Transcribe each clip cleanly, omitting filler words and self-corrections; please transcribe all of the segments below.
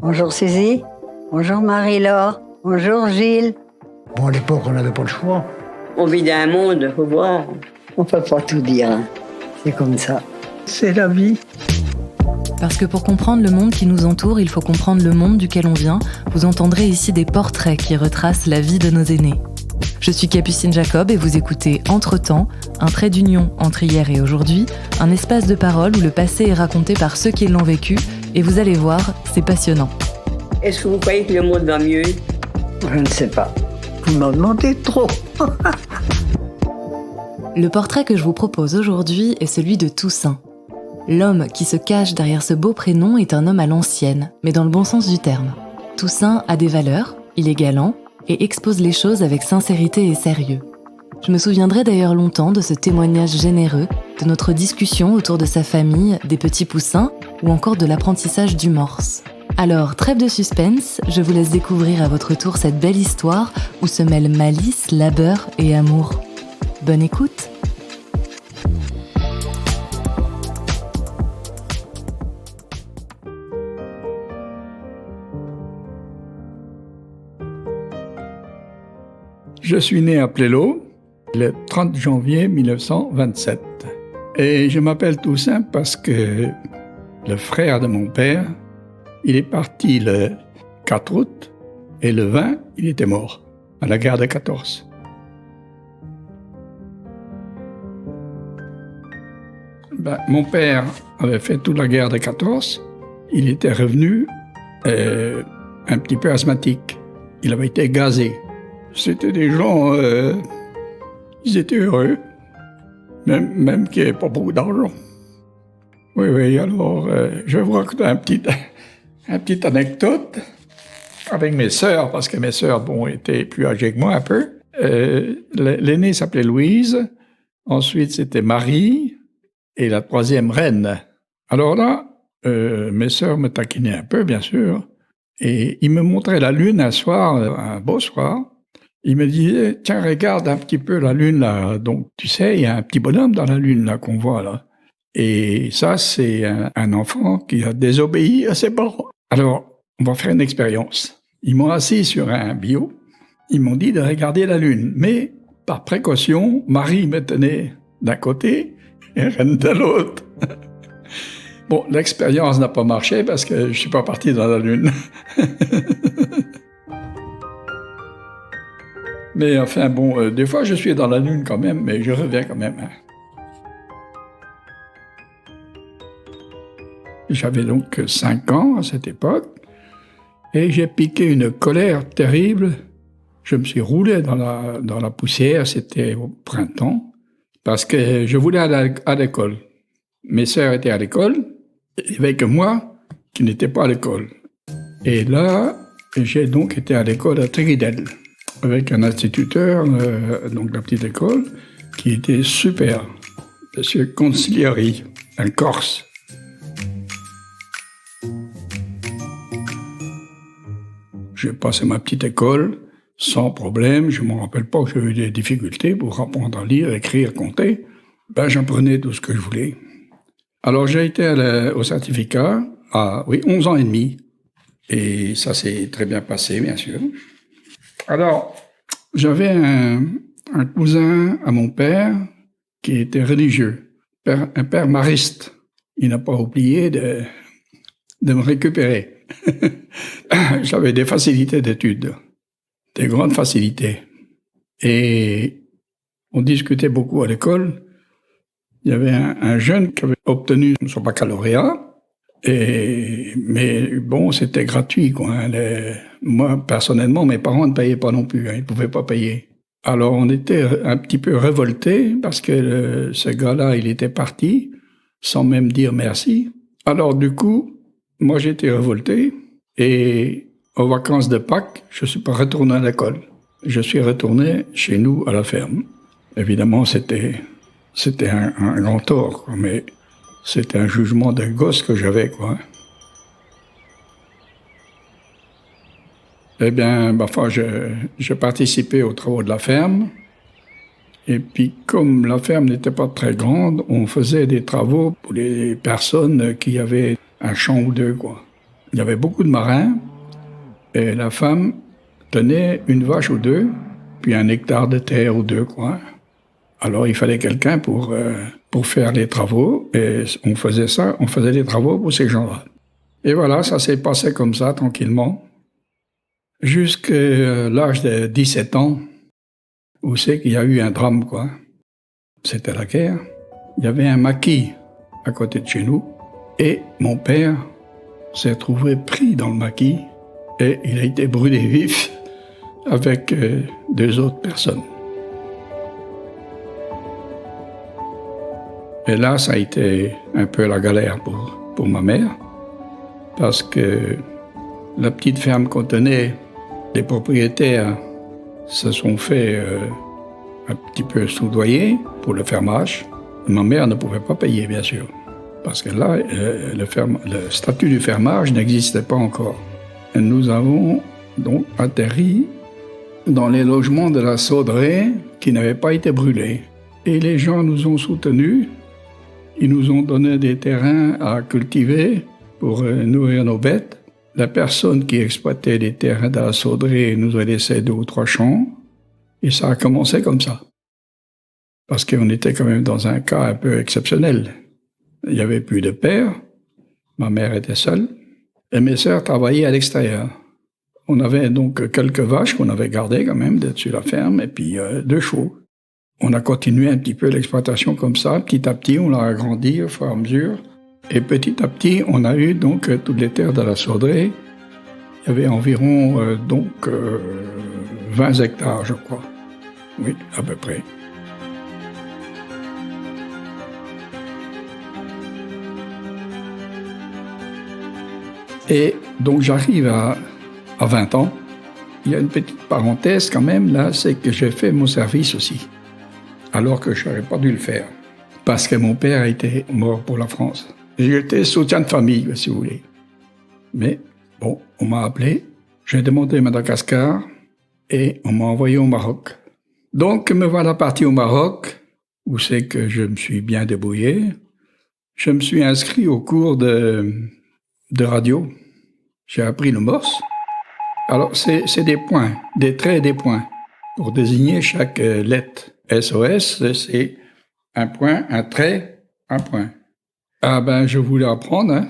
Bonjour Suzy, bonjour Marie-Laure, bonjour Gilles. Bon, à l'époque, on n'avait pas le choix. On vit dans un monde, faut voir. On peut pas tout dire, hein. C'est comme ça. C'est la vie. Parce que pour comprendre le monde qui nous entoure, il faut comprendre le monde duquel on vient. Vous entendrez ici des portraits qui retracent la vie de nos aînés. Je suis Capucine Jacob et vous écoutez Entre-temps, un trait d'union entre hier et aujourd'hui, un espace de parole où le passé est raconté par ceux qui l'ont vécu, et vous allez voir, c'est passionnant. Est-ce que vous croyez que le monde va mieux? Je ne sais pas. Vous m'en demandez trop. Le portrait que je vous propose aujourd'hui est celui de Toussaint. L'homme qui se cache derrière ce beau prénom est un homme à l'ancienne, mais dans le bon sens du terme. Toussaint a des valeurs, il est galant et expose les choses avec sincérité et sérieux. Je me souviendrai d'ailleurs longtemps de ce témoignage généreux, de notre discussion autour de sa famille, des petits poussins ou encore de l'apprentissage du morse. Alors, trêve de suspense, je vous laisse découvrir à votre tour cette belle histoire où se mêlent malice, labeur et amour. Bonne écoute! Je suis né à Plélo le 30 janvier 1927. Et je m'appelle Toussaint parce que le frère de mon père, il est parti le 4 août et le 20, il était mort à la guerre de 14. Mon père avait fait toute la guerre de 14. Il était revenu un petit peu asthmatique. Il avait été gazé. C'était des gens, ils étaient heureux, même qu'il n'y avait pas beaucoup d'argent. Oui, alors je vais vous raconter une petite anecdote avec mes sœurs, parce que mes sœurs, étaient plus âgées que moi un peu. L'aînée s'appelait Louise, ensuite c'était Marie, et la troisième Reine. Alors là, mes sœurs me taquinaient un peu, bien sûr, et ils me montraient la lune un soir, un beau soir. Ils me disaient, tiens, regarde un petit peu la lune là. Donc, tu sais, il y a un petit bonhomme dans la lune là qu'on voit là. Et ça, c'est un enfant qui a désobéi à ses parents. Alors, on va faire une expérience. Ils m'ont assis sur un bio. Ils m'ont dit de regarder la lune. Mais, par précaution, Marie me tenait d'un côté et Reine de l'autre. Bon, l'expérience n'a pas marché parce que je ne suis pas parti dans la lune. Mais enfin, des fois, je suis dans la lune quand même, mais je reviens quand même. J'avais donc 5 ans à cette époque, et j'ai piqué une colère terrible. Je me suis roulé dans la poussière, c'était au printemps, parce que je voulais aller à l'école. Mes sœurs étaient à l'école, il n'y avait que moi qui n'étais pas à l'école. Et là, j'ai donc été à l'école à Tréguidel, avec un instituteur, donc la petite école, qui était super, Monsieur Conciliari, un Corse. J'ai passé ma petite école sans problème. Je ne me rappelle pas que j'avais eu des difficultés pour apprendre à lire, écrire, compter. J'apprenais tout ce que je voulais. Alors j'ai été au certificat à 11 ans et demi. Et ça s'est très bien passé, bien sûr. Alors, j'avais un cousin à mon père qui était religieux, un père mariste. Il n'a pas oublié de me récupérer. J'avais des facilités d'études, des grandes facilités. Et on discutait beaucoup à l'école. Il y avait un jeune qui avait obtenu son baccalauréat. Mais c'était gratuit, quoi. Moi, personnellement, mes parents ne payaient pas non plus, ils ne pouvaient pas payer. Alors, on était un petit peu révoltés parce que ce gars-là, il était parti sans même dire merci. Alors, du coup, moi, j'étais révolté et aux vacances de Pâques, je ne suis pas retourné à l'école. Je suis retourné chez nous à la ferme. Évidemment, c'était un grand tort, quoi, mais c'était un jugement de gosse que j'avais, quoi. Eh bien, je participais aux travaux de la ferme Et puis, comme la ferme n'était pas très grande, on faisait des travaux pour les personnes qui avaient un champ ou deux, quoi. Il y avait beaucoup de marins, et la femme tenait une vache ou deux, puis 1 hectare de terre ou deux, quoi. Alors, il fallait quelqu'un pour faire les travaux, et on faisait les travaux pour ces gens-là. Et voilà, ça s'est passé comme ça, tranquillement, jusqu'à l'âge de 17 ans, où c'est qu'il y a eu un drame, quoi. C'était la guerre. Il y avait un maquis à côté de chez nous, et mon père s'est trouvé pris dans le maquis, et il a été brûlé vif avec 2 autres personnes. Et là, ça a été un peu la galère pour ma mère, parce que la petite ferme qu'on tenait, les propriétaires se sont fait un petit peu soudoyer pour le fermage. Ma mère ne pouvait pas payer, bien sûr, parce que là, le statut du fermage n'existait pas encore. Et nous avons donc atterri dans les logements de la Saudrée qui n'avaient pas été brûlés. Et les gens nous ont soutenus. Ils nous ont donné des terrains à cultiver pour nourrir nos bêtes. La personne qui exploitait les terrains de la Saudrée nous a laissé 2 ou 3 champs. Et ça a commencé comme ça. Parce qu'on était quand même dans un cas un peu exceptionnel. Il n'y avait plus de père. Ma mère était seule. Et mes sœurs travaillaient à l'extérieur. On avait donc quelques vaches qu'on avait gardées quand même dessus la ferme, et puis 2 chevaux. On a continué un petit peu l'exploitation comme ça. Petit à petit, on l'a agrandi au fur et à mesure. Et petit à petit, on a eu donc toutes les terres de la Saudrée. Il y avait environ 20 hectares, je crois. Oui, à peu près. Et donc j'arrive à 20 ans. Il y a une petite parenthèse quand même là, c'est que j'ai fait mon service aussi. Alors que je n'aurais pas dû le faire. Parce que mon père a été mort pour la France. J'étais soutien de famille, si vous voulez. Mais bon, on m'a appelé, j'ai demandé Madagascar et on m'a envoyé au Maroc. Donc me voilà parti au Maroc, où c'est que je me suis bien débrouillé. Je me suis inscrit au cours de radio. J'ai appris le morse. Alors c'est des points, des traits et des points, pour désigner chaque lettre. SOS, c'est un point, un trait, un point. Ah ben, je voulais apprendre, hein.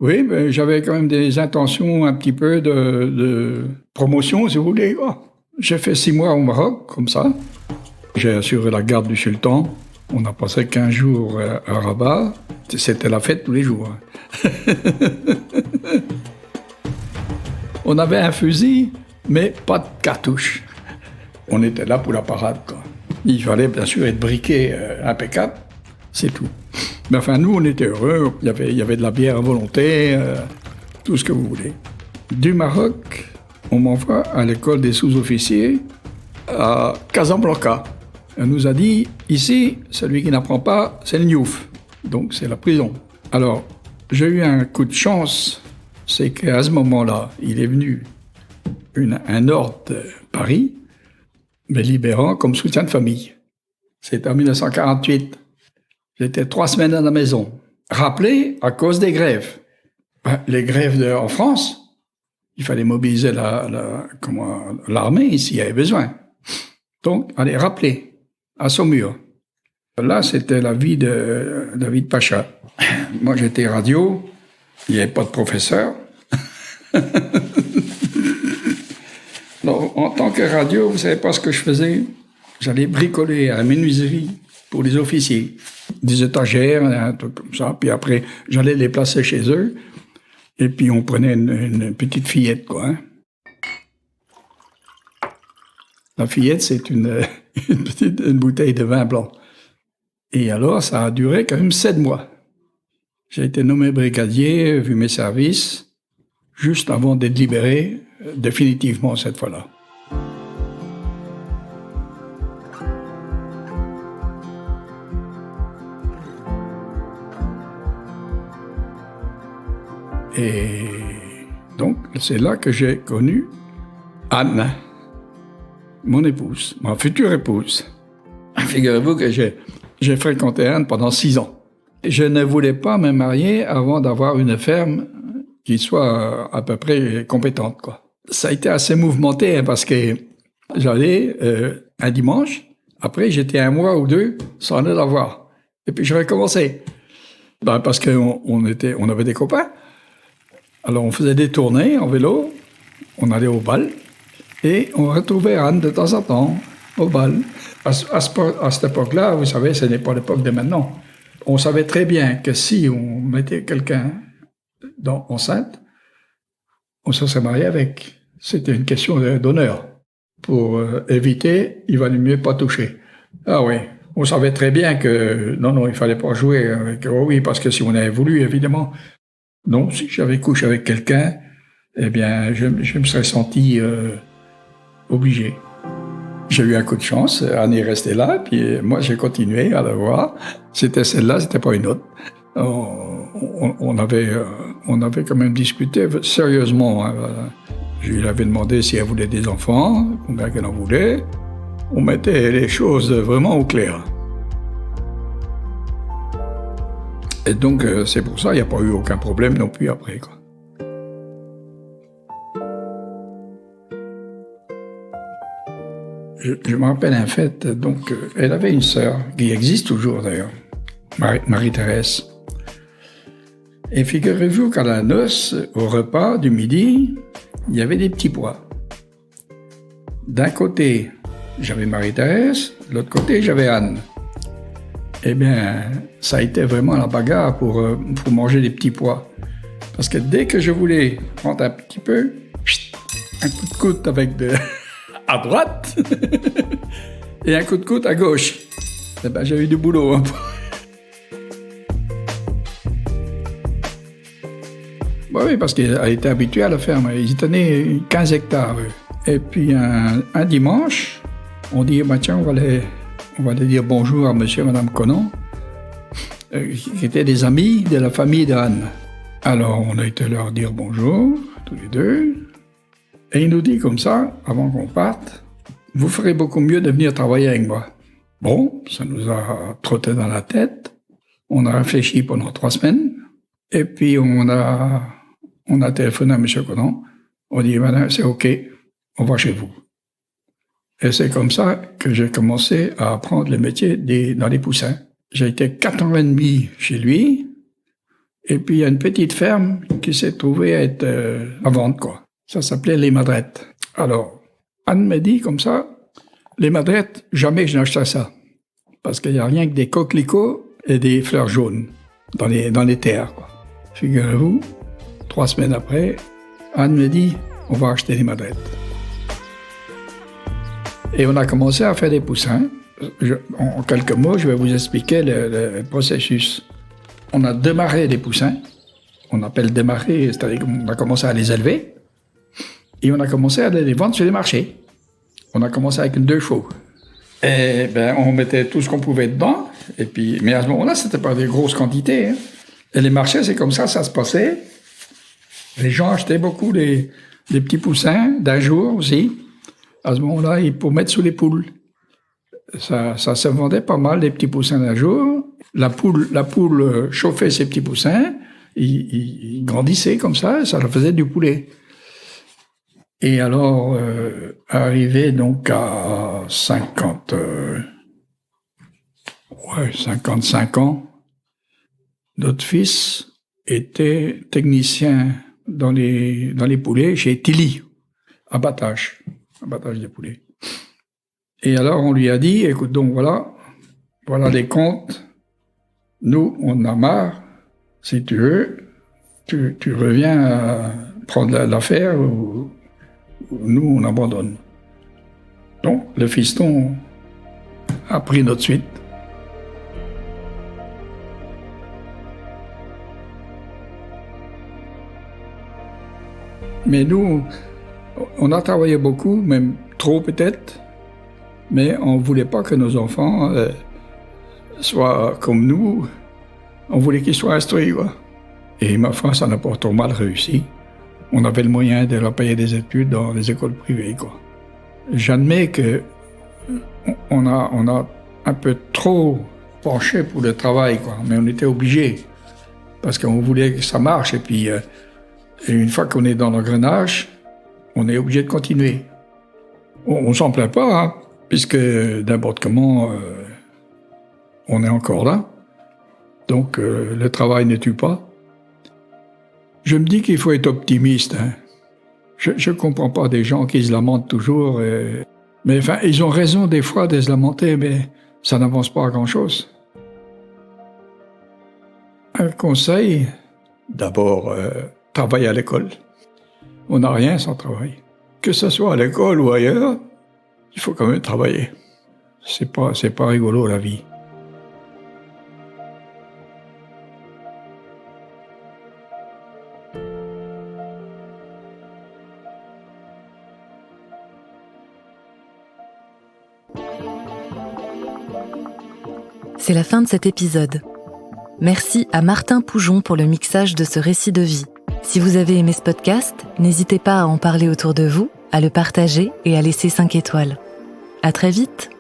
Oui, ben, j'avais quand même des intentions un petit peu de promotion, si vous voulez. Oh. J'ai fait 6 mois au Maroc, comme ça. J'ai assuré la garde du sultan. On a passé 15 jours à Rabat. C'était la fête tous les jours. On avait un fusil, mais pas de cartouche. On était là pour la parade, quoi. Il fallait bien sûr être briqué impeccable, c'est tout. Mais enfin, nous, on était heureux. Il y avait de la bière à volonté, tout ce que vous voulez. Du Maroc, on m'envoie à l'école des sous-officiers à Casablanca. On nous a dit, ici, celui qui n'apprend pas, c'est le Niouf. Donc, c'est la prison. Alors, j'ai eu un coup de chance, c'est qu'à ce moment-là, il est venu un ordre de Paris, me libérant comme soutien de famille. C'était en 1948. J'étais 3 semaines à la maison. Rappelé à cause des grèves. Les grèves en France, il fallait mobiliser l'armée s'il y avait besoin. Donc, allez, rappelé à Saumur. Là, c'était la vie de David Pacha. Moi, j'étais radio, il n'y avait pas de professeur. Alors, en tant que radio, vous ne savez pas ce que je faisais? J'allais bricoler à la menuiserie pour les officiers. Des étagères, un truc comme ça. Puis après, j'allais les placer chez eux. Et puis, on prenait une petite fillette, quoi. Hein. La fillette, c'est une bouteille de vin blanc. Et alors, ça a duré quand même 7 mois. J'ai été nommé brigadier, vu mes services, juste avant d'être libéré, définitivement cette fois-là. Et donc, c'est là que j'ai connu Anne, mon épouse, ma future épouse. Figurez-vous que j'ai fréquenté Anne pendant 6 ans. Je ne voulais pas me marier avant d'avoir une ferme qui soit à peu près compétente, quoi. Ça a été assez mouvementé, hein, parce que j'allais un dimanche, après j'étais 1 mois ou 2 sans aller la voir. Et puis je recommençais. Ben, parce qu'on avait des copains. Alors on faisait des tournées en vélo, on allait au bal, et on retrouvait Anne de temps en temps au bal. À cette époque-là, vous savez, ce n'est pas l'époque de maintenant. On savait très bien que si on mettait quelqu'un enceinte, on se serait marié avec. C'était une question d'honneur. Pour éviter, il valait mieux pas toucher. Ah oui, on savait très bien que non, il fallait pas jouer avec. Oh oui, parce que si on avait voulu, évidemment. Non, si j'avais couché avec quelqu'un, eh bien, je me serais senti obligé. J'ai eu un coup de chance, Anne est restée là, puis moi j'ai continué à la voir. C'était celle-là, c'était pas une autre. On avait quand même discuté sérieusement. Hein. Je lui avais demandé si elle voulait des enfants, combien qu'elle en voulait. On mettait les choses vraiment au clair. Et donc c'est pour ça qu'il n'y a pas eu aucun problème non plus après, quoi. Je me rappelle un fait, donc elle avait une sœur, qui existe toujours d'ailleurs, Marie-Thérèse. Et figurez-vous qu'à la noce, au repas du midi, il y avait des petits pois. D'un côté, j'avais Marie-Thérèse, de l'autre côté, j'avais Anne. Eh bien, ça a été vraiment la bagarre pour manger des petits pois. Parce que dès que je voulais prendre un petit peu, un coup de coude avec à droite et un coup de coude à gauche. Eh ben, j'ai eu du boulot. Hein. Oui, parce qu'elle était habituée à la ferme. Ils tenaient 15 hectares. Et puis un dimanche, on dit, bah, tiens, on va aller dire bonjour à monsieur et madame Conan, qui étaient des amis de la famille d'Anne. Alors, on a été leur dire bonjour, tous les deux. Et il nous dit comme ça, avant qu'on parte, vous ferez beaucoup mieux de venir travailler avec moi. Bon, ça nous a trotté dans la tête. On a réfléchi pendant 3 semaines. Et puis, on a téléphoné à M. Conan. On dit, madame, c'est OK, on va chez vous. Et c'est comme ça que j'ai commencé à apprendre le métier dans les poussins. J'ai été 4 ans et demi chez lui. Et puis, il y a une petite ferme qui s'est trouvée être à vendre, quoi. Ça s'appelait Les Madrettes. Alors, Anne m'a dit comme ça, les Madrettes, jamais je n'achèterai ça. Parce qu'il n'y a rien que des coquelicots et des fleurs jaunes dans les terres, quoi. Figurez-vous, 3 semaines après, Anne me dit, on va acheter les Madrettes. Et on a commencé à faire des poussins. En quelques mots, je vais vous expliquer le processus. On a démarré les poussins. On appelle démarrer, c'est-à-dire qu'on a commencé à les élever. Et on a commencé à les vendre sur les marchés. On a commencé avec 2 chevaux. Et ben, on mettait tout ce qu'on pouvait dedans. Et puis, mais à ce moment-là, c'était pas des grosses quantités. Hein. Et les marchés, c'est comme ça se passait. Les gens achetaient beaucoup des petits poussins d'un jour aussi. À ce moment-là, pour mettre sous les poules. Ça se vendait pas mal, les petits poussins d'un jour. La poule chauffait ses petits poussins. Ils grandissaient comme ça, ça leur faisait du poulet. Et alors, arrivé donc à 55 ans, notre fils était technicien dans les poulets chez Tilly, abattage des poulets. Et alors, on lui a dit, écoute, donc voilà les comptes. Nous, on a marre. Si tu veux, tu reviens à prendre l'affaire ou nous, on abandonne. Donc, le fiston a pris notre suite. Mais nous, on a travaillé beaucoup, même trop peut-être, mais on ne voulait pas que nos enfants soient comme nous. On voulait qu'ils soient instruits, quoi. Et ma foi, ça n'a pas trop mal réussi. On avait le moyen de leur payer des études dans les écoles privées, quoi. J'admets que on a un peu trop penchés pour le travail, quoi. Mais on était obligés, parce qu'on voulait que ça marche. Et puis, une fois qu'on est dans l'engrenage, on est obligé de continuer. On s'en plaint pas, hein, puisque n'importe comment, on est encore là. Donc, le travail ne tue pas. Je me dis qu'il faut être optimiste. Hein. Je ne comprends pas des gens qui se lamentent toujours. Mais enfin, ils ont raison des fois de se lamenter, mais ça n'avance pas à grand-chose. Un conseil, d'abord, travailler à l'école. On n'a rien sans travail. Que ce soit à l'école ou ailleurs, il faut quand même travailler. C'est pas rigolo la vie. C'est la fin de cet épisode. Merci à Martin Poujon pour le mixage de ce récit de vie. Si vous avez aimé ce podcast, n'hésitez pas à en parler autour de vous, à le partager et à laisser 5 étoiles. À très vite!